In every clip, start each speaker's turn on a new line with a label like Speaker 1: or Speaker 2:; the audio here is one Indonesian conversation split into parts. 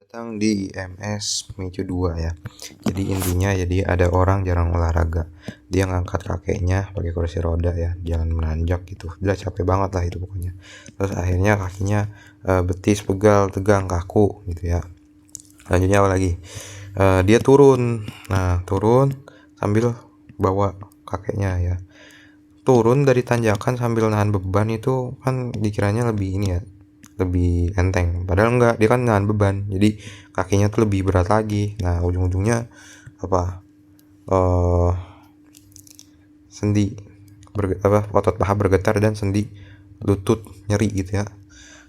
Speaker 1: datang di IMS Micu 2 ya. Jadi intinya ada orang jarang olahraga. Dia ngangkat kakeknya pakai kursi roda ya, jangan menanjak gitu. Udah capek banget lah itu pokoknya. Terus akhirnya kakinya betis pegal, tegang, kaku gitu ya. Lanjutnya apa lagi? Dia turun. Nah, turun sambil bawa kakeknya ya. Turun dari tanjakan sambil nahan beban itu kan dikiranya lebih ini ya, lebih enteng, padahal enggak, dia kan nahan beban, jadi kakinya tuh lebih berat lagi. Nah, ujung-ujungnya apa, sendi otot paha bergetar dan sendi lutut nyeri gitu ya.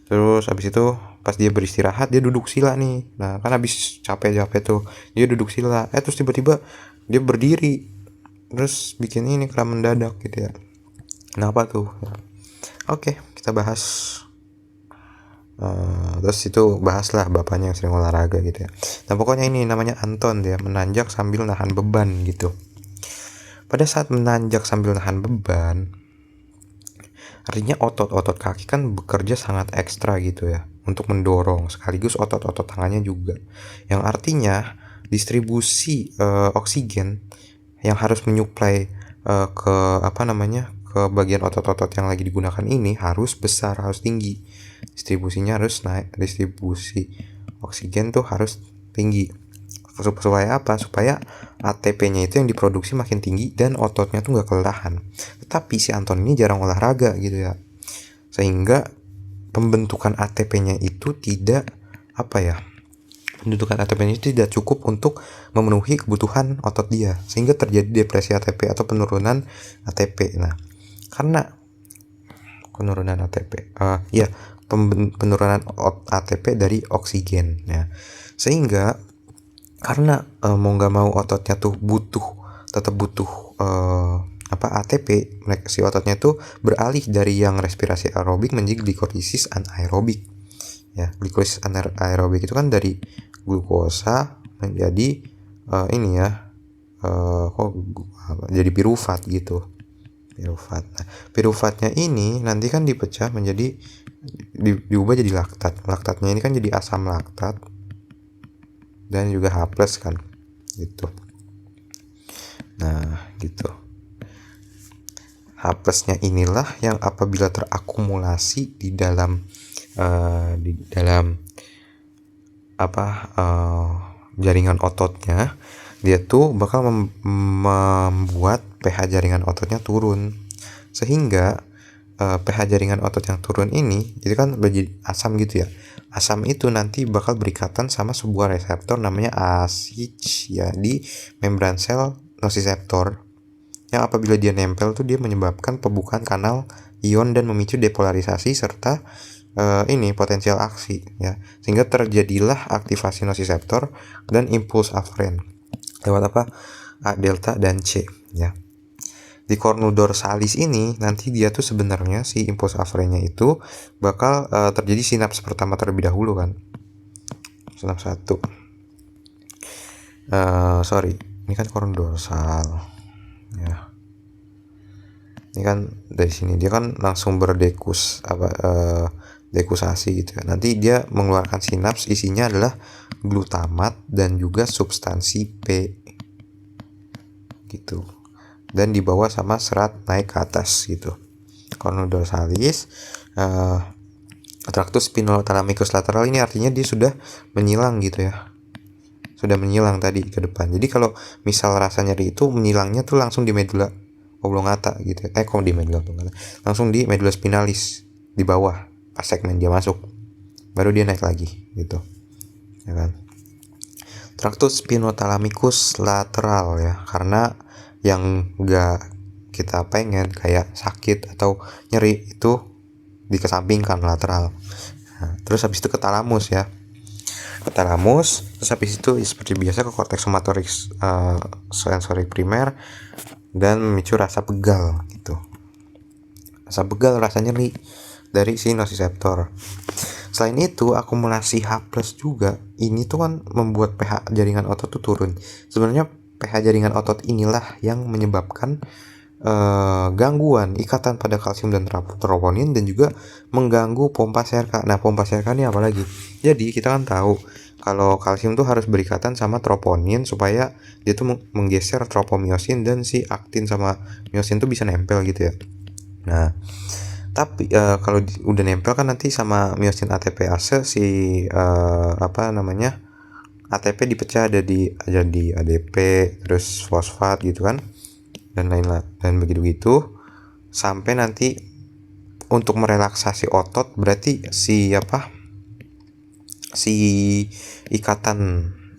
Speaker 1: Terus habis itu pas dia beristirahat, dia duduk sila nih. Nah, kan habis capek-capek tuh dia duduk sila, terus tiba-tiba dia berdiri, terus bikin ini kram mendadak gitu ya. Kenapa tuh? Oke, kita bahas. Terus itu bahaslah bapaknya yang sering olahraga gitu ya. Nah, pokoknya ini namanya Anton, dia menanjak sambil nahan beban gitu. Pada saat menanjak sambil nahan beban, artinya otot-otot kaki kan bekerja sangat ekstra gitu ya untuk mendorong, sekaligus otot-otot tangannya juga, yang artinya distribusi oksigen yang harus menyuplai ke ke bagian otot-otot yang lagi digunakan ini harus besar, harus tinggi. Distribusinya harus naik, distribusi oksigen tuh harus tinggi. Supaya apa? Supaya ATP-nya itu yang diproduksi makin tinggi dan ototnya tuh nggak kelelahan. Tetapi si Anton ini jarang olahraga gitu ya, sehingga pembentukan ATP-nya itu tidak pembentukan ATP-nya itu tidak cukup untuk memenuhi kebutuhan otot dia, sehingga terjadi depresi ATP atau penurunan ATP. Nah, karena penurunan ATP, penurunan ATP dari oksigen ya, sehingga karena mau nggak mau ototnya tuh tetap butuh ATP, si ototnya tuh beralih dari yang respirasi aerobik menjadi glikolisis anaerobik ya. Glikolisis anaerobik itu kan dari glukosa menjadi jadi pirufat gitu. Pirufat. Nah, pirufatnya ini nanti kan dipecah menjadi diubah jadi laktat. Laktatnya ini kan jadi asam laktat dan juga H+ kan gitu. Nah, gitu. H+-nya inilah yang apabila terakumulasi di dalam jaringan ototnya, dia tuh bakal membuat pH jaringan ototnya turun, sehingga pH jaringan otot yang turun ini itu kan menjadi asam gitu ya. Asam itu nanti bakal berikatan sama sebuah reseptor namanya ACH ya di membran sel nosiseptor, yang apabila dia nempel tuh dia menyebabkan pembukaan kanal ion dan memicu depolarisasi serta potensial aksi ya, sehingga terjadilah aktivasi nosiseptor dan impuls aferen lewat A delta dan C ya. Di cornudorsalis ini nanti dia tuh sebenarnya si impuls aferennya itu bakal terjadi sinaps pertama terlebih dahulu kan. Sinaps 1. Ini kan cornudorsal ya. Ini kan dari sini dia kan langsung dekusasi gitu ya. Nanti dia mengeluarkan sinaps, isinya adalah glutamat dan juga substansi P gitu, dan dibawa sama serat naik ke atas gitu. Cornudorsalis, tractus spinothalamicus lateral ini artinya dia sudah menyilang gitu ya, sudah menyilang tadi ke depan. Jadi kalau misal rasa nyeri itu menyilangnya tuh langsung di medula oblongata gitu ya. Di medula oblongata, langsung di medula spinalis di bawah pas segmen dia masuk, baru dia naik lagi gitu ya kan. Tractus spinothalamicus lateral ya, karena yang enggak kita pengen kayak sakit atau nyeri itu dikesampingkan lateral. Nah, terus habis itu ke talamus ya. Ke talamus, terus habis itu seperti biasa ke korteks somatik sensorik primer dan memicu rasa pegal gitu. Rasa pegal, rasa nyeri dari si nosiseptor. Selain itu, akumulasi H+ juga ini tuh kan membuat pH jaringan otot tuh turun. Sebenarnya pH jaringan otot inilah yang menyebabkan gangguan ikatan pada kalsium dan troponin dan juga mengganggu pompa serka. Nah, pompa serka ini apa lagi? Jadi kita kan tahu Kalau kalsium tuh harus berikatan sama troponin supaya dia tuh menggeser tropomiosin dan si aktin sama miosin tuh bisa nempel gitu ya. Nah, tapi kalau udah nempel kan nanti sama miosin ATPase si apa namanya ATP dipecah jadi ADP terus fosfat gitu kan dan lain-lain dan begitu sampai nanti untuk merelaksasi otot berarti si ikatan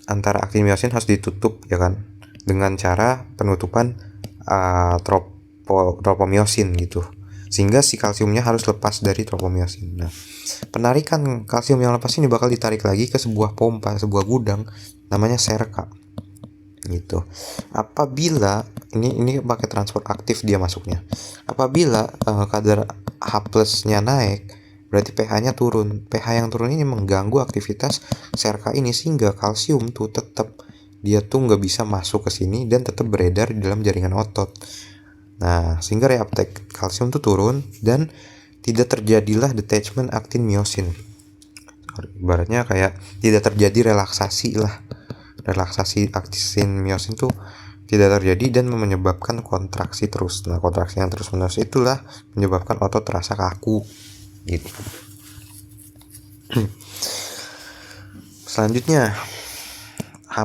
Speaker 1: antara aktin miosin harus ditutup ya kan dengan cara penutupan tropomiosin gitu sehingga si kalsiumnya harus lepas dari tropomiosin. Nah, penarikan kalsium yang lepas ini bakal ditarik lagi ke sebuah pompa, sebuah gudang namanya serka gitu. Apabila ini pakai transport aktif dia masuknya. Apabila kadar H+-nya naik, berarti pH-nya turun. pH yang turun ini mengganggu aktivitas serka ini sehingga kalsium tuh tetap dia tuh nggak bisa masuk ke sini dan tetap beredar di dalam jaringan otot. Nah, sehingga reuptake kalsium tuh turun dan tidak terjadilah detachment aktin miosin. Ibaratnya kayak tidak terjadi relaksasi lah. Relaksasi aktin miosin tuh tidak terjadi dan menyebabkan kontraksi terus. Nah, kontraksi yang terus-menerus itulah menyebabkan otot terasa kaku gitu. Selanjutnya H+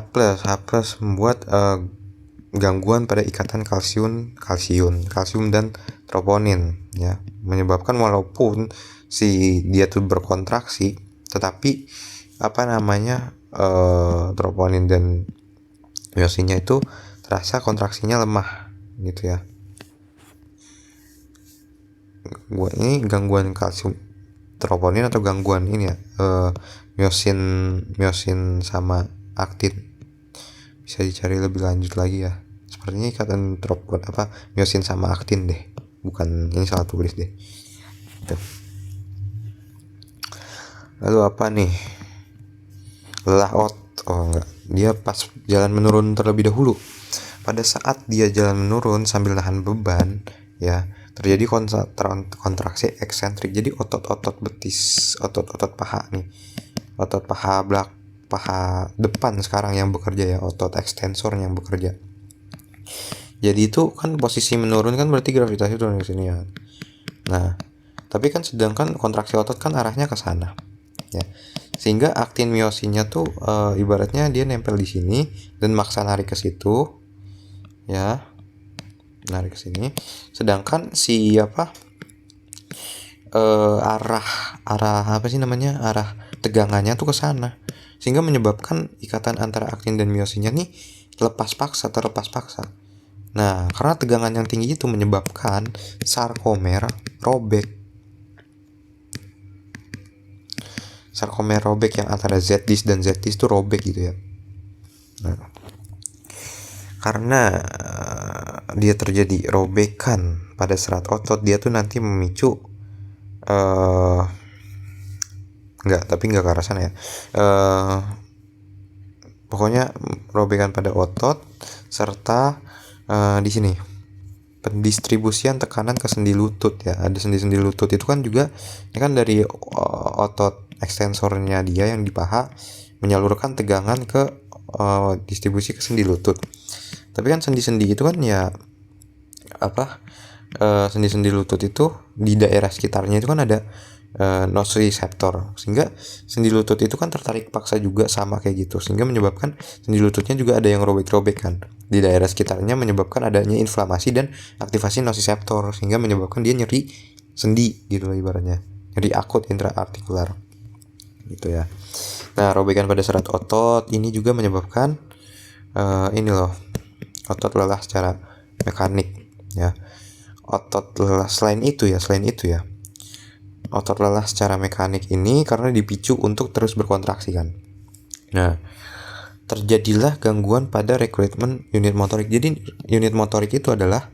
Speaker 1: membuat gangguan pada ikatan kalsium dan troponin ya, menyebabkan walaupun si dia tuh berkontraksi tetapi troponin dan miosinnya itu terasa kontraksinya lemah gitu ya. Ini gangguan kalsium troponin atau gangguan ini ya miosin sama aktin bisa dicari lebih lanjut lagi ya. Sepertinya ikatan miosin sama aktin deh, bukan ini salah tulis deh. Tuh. Lalu apa nih? Lelah enggak, dia pas jalan menurun terlebih dahulu. Pada saat dia jalan menurun sambil nahan beban ya, terjadi kontraksi eksentrik. Jadi otot-otot betis, otot-otot paha nih, otot paha paha depan sekarang yang bekerja ya, otot ekstensor yang bekerja. Jadi itu kan posisi menurun kan berarti gravitasi turun ke sini ya. Nah, tapi kan sedangkan kontraksi otot kan arahnya ke sana ya. Sehingga aktin miosinnya tuh ibaratnya dia nempel di sini dan maksa narik ke situ ya. Narik ke sini. Sedangkan si arah tegangannya tuh ke sana. Sehingga menyebabkan ikatan antara aktin dan miosinnya nih terlepas paksa. Nah, karena tegangan yang tinggi itu menyebabkan sarkomer robek. Sarkomer robek yang antara Z-dis dan Z-dis itu robek gitu ya. Nah, karena dia terjadi robekan pada serat otot, dia tuh nanti memicu enggak ke arah sana ya. Pokoknya robekan pada otot serta di sini pendistribusian tekanan ke sendi lutut ya. Ada sendi-sendi lutut itu kan juga ini kan dari otot ekstensornya dia yang di paha menyalurkan tegangan ke distribusi ke sendi lutut. Tapi kan sendi-sendi itu kan ya sendi-sendi lutut itu di daerah sekitarnya itu kan ada nociceptor, sehingga sendi lutut itu kan tertarik paksa juga sama kayak gitu, sehingga menyebabkan sendi lututnya juga ada yang robek-robek kan di daerah sekitarnya, menyebabkan adanya inflamasi dan aktivasi nociceptor sehingga menyebabkan dia nyeri sendi gitu loh, ibaratnya nyeri akut intraartikular gitu ya. Nah, robekan pada serat otot ini juga menyebabkan ini loh, otot lelah secara mekanik ya. Otot lelah selain itu ya otot lelah secara mekanik ini karena dipicu untuk terus berkontraksi kan. Nah, terjadilah gangguan pada rekrutmen unit motorik. Jadi unit motorik itu adalah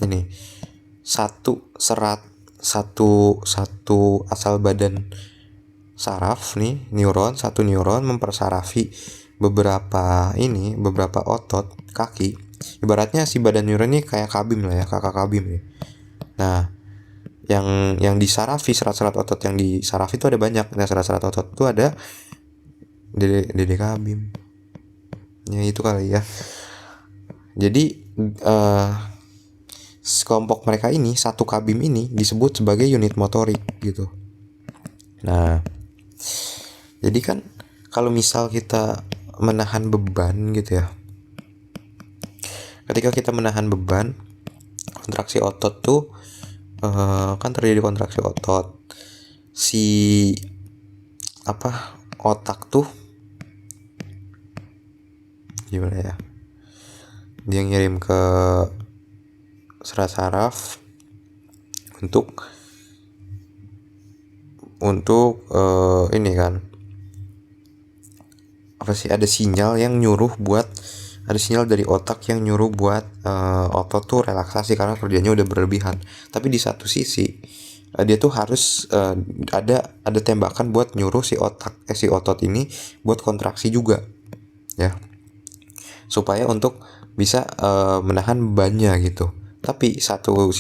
Speaker 1: ini satu asal badan saraf nih, satu neuron mempersarafi beberapa otot kaki. Ibaratnya si badan neuron ini kayak kabim lah ya, kakak kabim nih. Nah, yang disarafi, serat-serat otot yang disarafi itu ada banyak. Nah, serat-serat otot itu ada Dede Kabim. Ya itu kali ya. Jadi kelompok mereka ini, satu kabim ini disebut sebagai unit motorik gitu. Nah, jadi kan kalau misal kita menahan beban gitu ya, ketika kita menahan beban, kontraksi otot tuh kan terjadi kontraksi otot, si otak tuh gimana ya, dia ngirim ke serat saraf untuk ini kan, ada sinyal yang nyuruh buat, ada sinyal dari otak yang nyuruh buat otot tuh relaksasi karena kerjanya udah berlebihan. Tapi di satu sisi dia tuh harus ada tembakan buat nyuruh si otot ini buat kontraksi juga ya, supaya untuk bisa menahan bebannya gitu. Tapi satu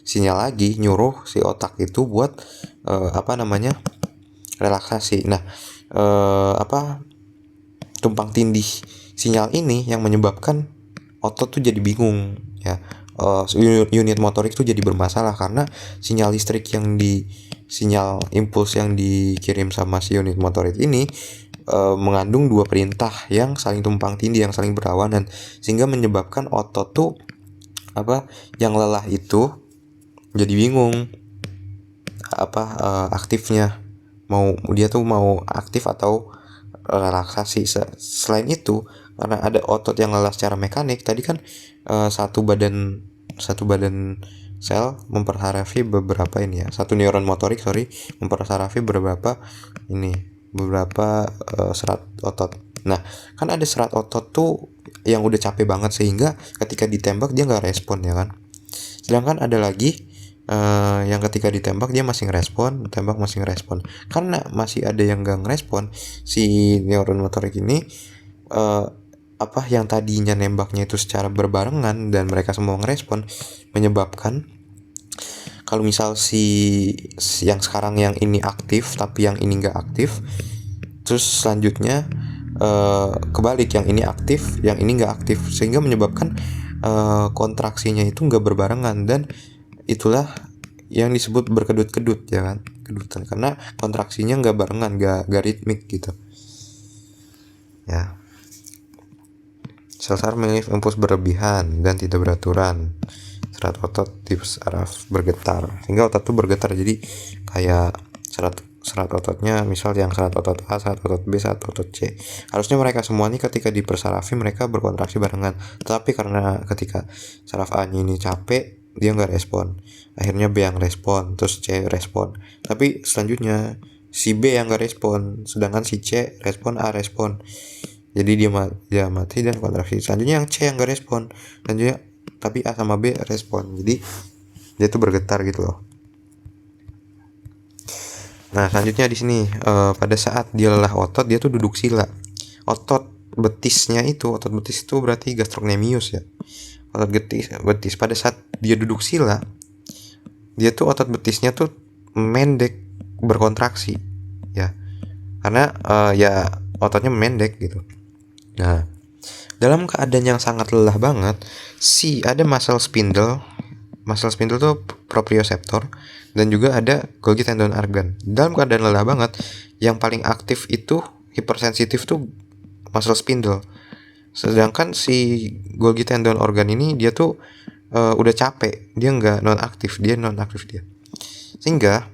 Speaker 1: sinyal lagi nyuruh si otak itu buat relaksasi. Nah, tumpang tindih sinyal ini yang menyebabkan otot tuh jadi bingung ya. Unit motorik tuh jadi bermasalah karena sinyal impuls yang dikirim sama si unit motorik ini mengandung dua perintah yang saling tumpang tindih, yang saling berlawanan, sehingga menyebabkan otot tuh yang lelah itu jadi bingung aktifnya, dia tuh mau aktif atau relaksasi. Selain itu, karena ada otot yang lelah secara mekanik, tadi kan satu badan sel mempersarafi beberapa satu neuron motorik mempersarafi beberapa serat otot. Nah, kan ada serat otot tuh yang udah capek banget sehingga ketika ditembak dia nggak respon ya kan. Sedangkan ada lagi yang ketika ditembak dia masih ngerespon, tembak masih ngerespon. Karena masih ada yang nggak ngerespon, si neuron motorik ini yang tadinya nembaknya itu secara berbarengan dan mereka semua ngerespon, menyebabkan kalau misal si yang sekarang yang ini aktif tapi yang ini nggak aktif, terus selanjutnya kebalik, yang ini aktif yang ini nggak aktif, sehingga menyebabkan kontraksinya itu nggak berbarengan, dan itulah yang disebut berkedut-kedut ya kan, kedutan, karena kontraksinya nggak barengan, nggak ritmik gitu ya. Sel saraf mengirim impuls berlebihan dan tidak beraturan, serat otot di saraf bergetar sehingga otot tuh bergetar. Jadi kayak serat ototnya, misal yang serat otot A, serat otot B, serat otot C, harusnya mereka semua ini ketika dipersarafi mereka berkontraksi barengan, tapi karena ketika saraf A nya ini capek dia nggak respon, akhirnya B yang respon, terus C respon, tapi selanjutnya si B yang nggak respon, sedangkan si C respon, A respon, jadi dia mati dan kontraksi. Selanjutnya yang C yang nggak respon, selanjutnya tapi A sama B respon, jadi dia tuh bergetar gitu loh. Nah, selanjutnya di sini pada saat dia lelah otot, dia tuh duduk sila. Otot betis itu berarti gastrocnemius ya. Otot betis pada saat dia duduk sila, dia tuh otot betisnya tuh mendek, berkontraksi ya. Karena ototnya mendek gitu. Nah, dalam keadaan yang sangat lelah banget, ada muscle spindle tuh proprioceptor, dan juga ada Golgi tendon organ. Dalam keadaan lelah banget, yang paling aktif itu hipersensitif tuh muscle spindle. Sedangkan si Golgi tendon organ ini dia tuh udah capek, dia nggak nonaktif dia. Sehingga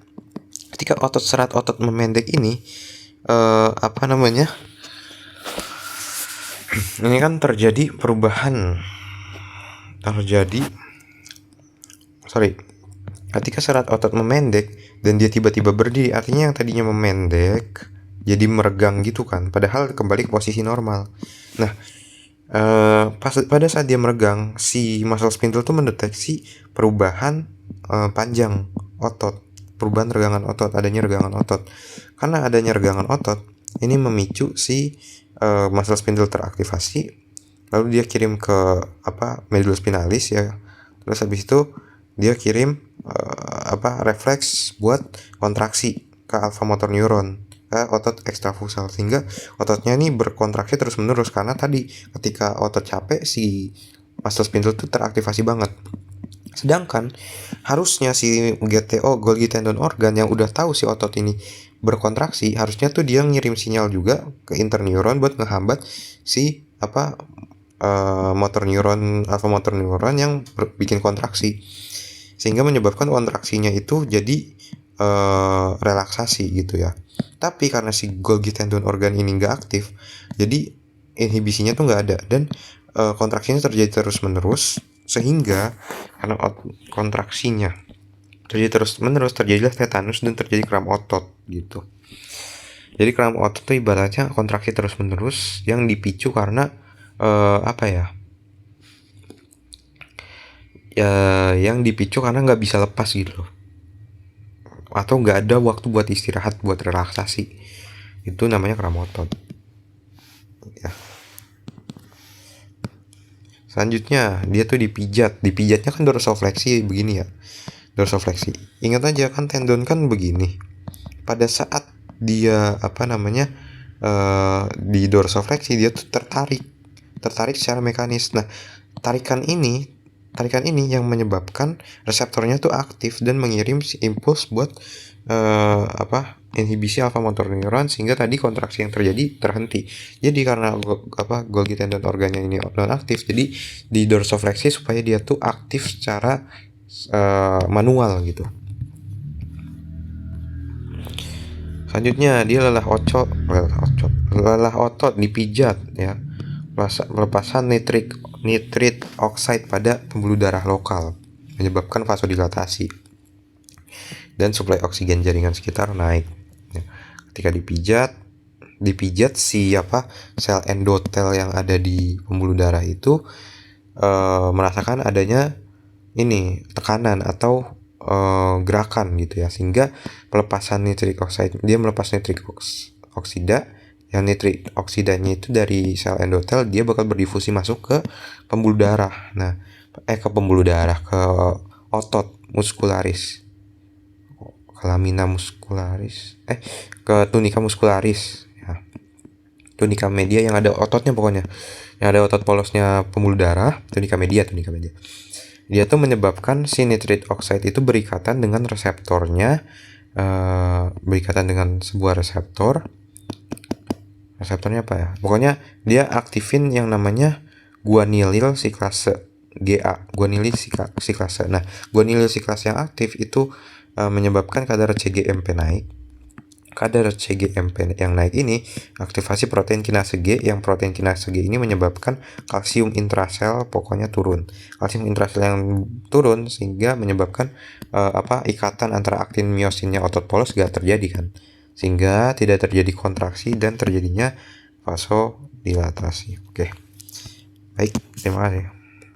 Speaker 1: ketika serat otot memendek ini ini kan terjadi perubahan, ketika serat otot memendek dan dia tiba-tiba berdiri, artinya yang tadinya memendek jadi meregang gitu kan, padahal kembali ke posisi normal. Nah, pada saat dia meregang, si muscle spindle tuh mendeteksi perubahan panjang otot, perubahan regangan otot, adanya regangan otot. Karena adanya regangan otot, ini memicu si muscle spindle teraktivasi, lalu dia kirim ke medulla spinalis ya. Terus habis itu dia kirim refleks buat kontraksi ke alfa motor neuron, ke otot ekstrafusal, sehingga ototnya ini berkontraksi terus menerus karena tadi ketika otot capek si muscle spindle itu teraktivasi banget. Sedangkan harusnya si GTO, Golgi tendon organ, yang udah tahu si otot ini berkontraksi, harusnya tuh dia ngirim sinyal juga ke interneuron buat ngehambat si motor neuron, alfa motor neuron yang bikin kontraksi, sehingga menyebabkan kontraksinya itu jadi relaksasi gitu ya. Tapi karena si Golgi tendon organ ini nggak aktif, jadi inhibisinya tuh nggak ada, dan kontraksinya terjadi terus menerus, sehingga karena kontraksinya terjadi terus menerus, terjadilah tetanus dan terjadi kram otot gitu. Jadi kram otot itu ibaratnya kontraksi terus menerus yang dipicu karena yang dipicu karena nggak bisa lepas gitu loh, atau nggak ada waktu buat istirahat, buat relaksasi. Itu namanya kram otot ya. Selanjutnya dia tuh dipijatnya kan dorsofleksi begini ya, dorsofleksi. Ingat aja kan tendon kan begini, pada saat dia di dorsofleksi dia tuh tertarik secara mekanis. Nah, tarikan ini yang menyebabkan reseptornya tuh aktif dan mengirim impuls buat inhibisi alfa motor neuron, sehingga tadi kontraksi yang terjadi terhenti. Jadi karena Golgi tendon organnya ini non aktif, jadi di dorsofleksi supaya dia tuh aktif secara manual gitu. Selanjutnya dia lelah otot dipijat ya, pelepasan nitrit oxide pada pembuluh darah lokal menyebabkan vasodilatasi dan suplai oksigen jaringan sekitar naik ya. Ketika dipijat si sel endotel yang ada di pembuluh darah itu merasakan adanya ini tekanan atau gerakan gitu ya, sehingga pelepasan nitrik oxide, dia melepas nitrik oksida, yang nitrik oksidanya itu dari sel endotel, dia bakal berdifusi masuk ke pembuluh darah. Nah, ke pembuluh darah, ke otot muskularis, ke lamina muskularis, ke tunika muskularis ya. Tunika media yang ada ototnya, pokoknya yang ada otot polosnya pembuluh darah, tunika media. Dia tuh menyebabkan si nitrit oxide itu berikatan dengan reseptornya, berikatan dengan sebuah reseptornya apa ya, pokoknya dia aktifin yang namanya guanilil siklase, GA, guanilil siklase. Nah, guanilil siklase yang aktif itu menyebabkan kadar CGMP naik. Kadar CGMP yang naik ini aktivasi protein kinase G, yang protein kinase G ini menyebabkan kalsium intrasel pokoknya turun. Kalsium intrasel yang turun sehingga menyebabkan ikatan antara aktin miosinnya otot polos gak terjadi kan, sehingga tidak terjadi kontraksi dan terjadinya vasodilatasi. Oke. Baik, terima kasih.